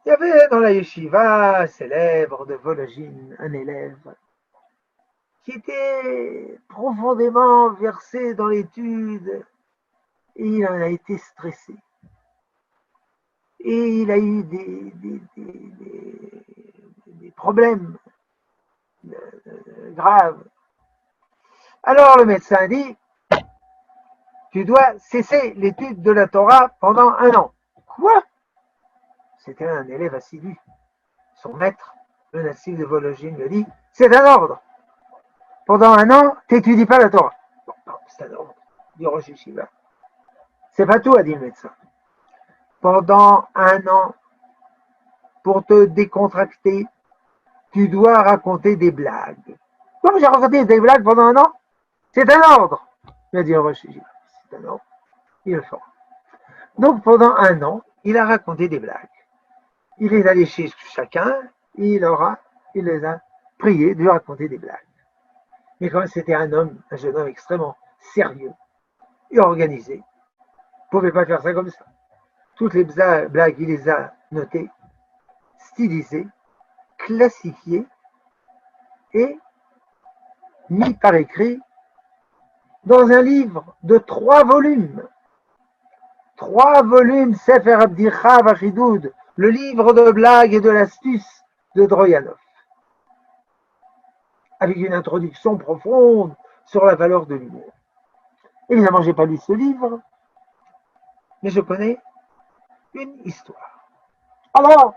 Il y avait dans la yeshiva célèbre de Vologine un élève qui était profondément versé dans l'étude et il en a été stressé. Et il a eu des problèmes graves. Alors le médecin dit, tu dois cesser l'étude de la Torah pendant 1 an. Quoi? C'était un élève assidu. Son maître, le nassif de Vologine, lui dit, c'est un ordre. Pendant 1 an, tu n'étudies pas la Torah. Bon, non, c'est un ordre, dit Rosh Yeshiva. C'est pas tout, a dit le médecin. Pendant 1 an, pour te décontracter, tu dois raconter des blagues. Comment j'ai raconté des blagues pendant 1 an? C'est un ordre, il a dit Rosh Yeshiva. C'est un ordre, il le fera. Donc pendant 1 an, il a raconté des blagues. Il est allé chez chacun, il les a priés de lui raconter des blagues. Mais quand c'était un jeune homme extrêmement sérieux et organisé, il ne pouvait pas faire ça comme ça. Toutes les blagues, il les a notées, stylisées, classifiées et mis par écrit dans un livre de 3 volumes. 3 volumes, Sefer Abdicha Vachidoud, le livre de blagues et de l'astuce de Droyanov, avec une introduction profonde sur la valeur de l'humour. Évidemment, je n'ai pas lu ce livre, mais je connais une histoire. Alors,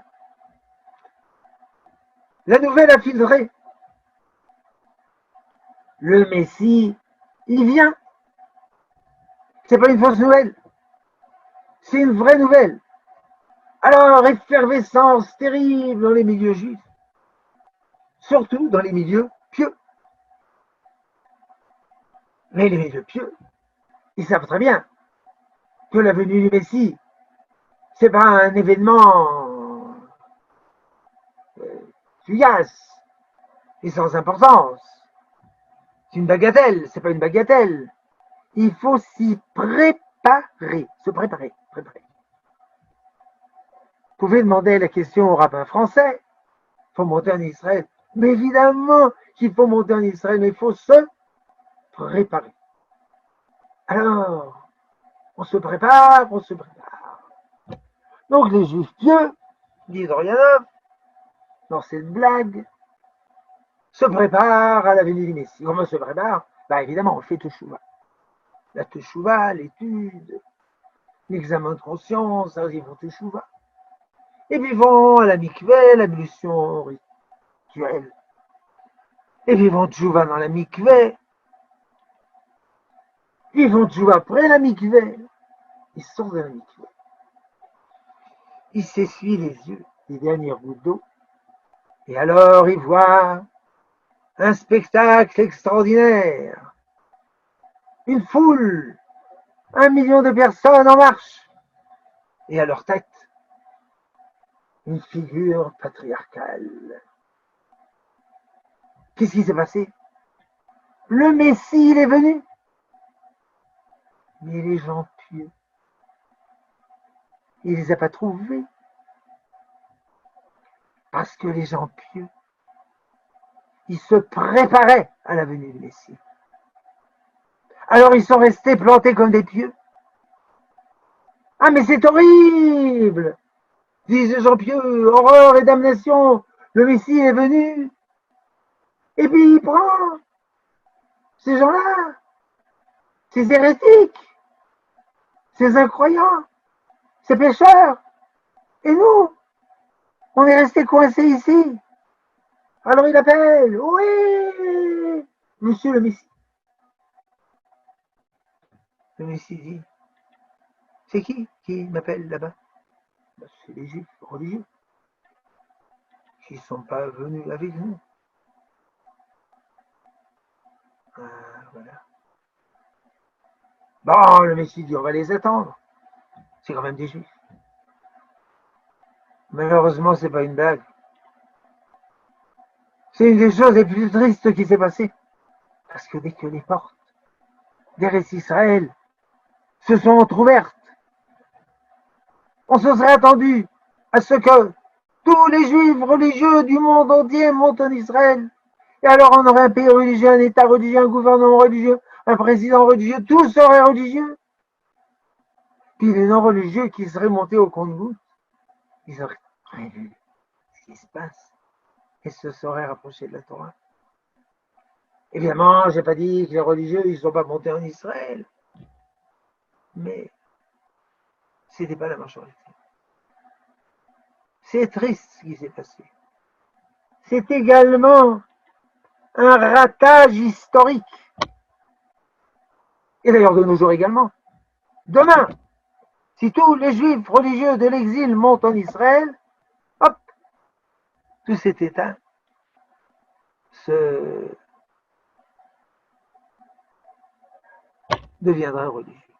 la nouvelle a filtré. Le Messie, il vient. C'est pas une fausse nouvelle, c'est une vraie nouvelle. Alors, effervescence terrible dans les milieux juifs, surtout dans les milieux pieux. Mais les milieux pieux, ils savent très bien que la venue du Messie, c'est pas un événement fugace et sans importance. C'est une bagatelle, c'est pas une bagatelle. Il faut s'y préparer, se préparer. Vous pouvez demander la question au rabbin français. Il faut monter en Israël. Mais évidemment qu'il faut monter en Israël, mais il faut se préparer. Alors, on se prépare. Donc les juifs pieux, dit Dorianov, dans cette blague, se préparent à la venue du Messie. Comment se prépare? Évidemment, on fait teshuva. La teshuva, l'étude, l'examen de conscience, ils font teshuva. Et puis vont à la mikveh, l'ablution rituelle. Et puis vont teshuva dans la mikveh. Ils vont teshuva après la mikveh. Ils sortent de la mikveh. Ils s'essuient les yeux, les dernières gouttes d'eau. Et alors ils voient un spectacle extraordinaire. Une foule, 1 million de personnes en marche. Et à leur tête, une figure patriarcale. Qu'est-ce qui s'est passé? Le Messie, il est venu. Mais les gens pieux, il ne les a pas trouvés. Parce que les gens pieux, ils se préparaient à la venue du Messie. Alors ils sont restés plantés comme des pieux. Ah mais c'est horrible, disent les gens pieux, horreur et damnation, le Messie est venu. Et puis il prend ces gens-là, ces hérétiques, ces incroyants, ces pécheurs. Et nous, on est restés coincés ici. Alors il appelle, oui, monsieur le Messie. Le Messie dit, c'est qui m'appelle là-bas? C'est les juifs religieux qui ne sont pas venus avec nous. Voilà. Bon, le Messie dit, on va les attendre. C'est quand même des juifs. Malheureusement, c'est pas une blague. C'est une des choses les plus tristes qui s'est passée. Parce que dès que les portes d'Eretz Israël se sont ouvertes, on se serait attendu à ce que Tous les juifs religieux du monde entier montent en Israël. Et alors on aurait un pays religieux, un État religieux, un gouvernement religieux, un président religieux, tous seraient religieux. Puis les non-religieux qui seraient montés au compte-gouttes, ils auraient prévu ce qui se passe et se seraient rapprochés de la Torah. Évidemment, je n'ai pas dit que les religieux ne sont pas montés en Israël, mais ce n'était pas la majorité. C'est triste ce qui s'est passé. C'est également un ratage historique. Et d'ailleurs de nos jours également. Demain, si tous les juifs religieux de l'exil montent en Israël, hop, tout cet État se deviendra religieux.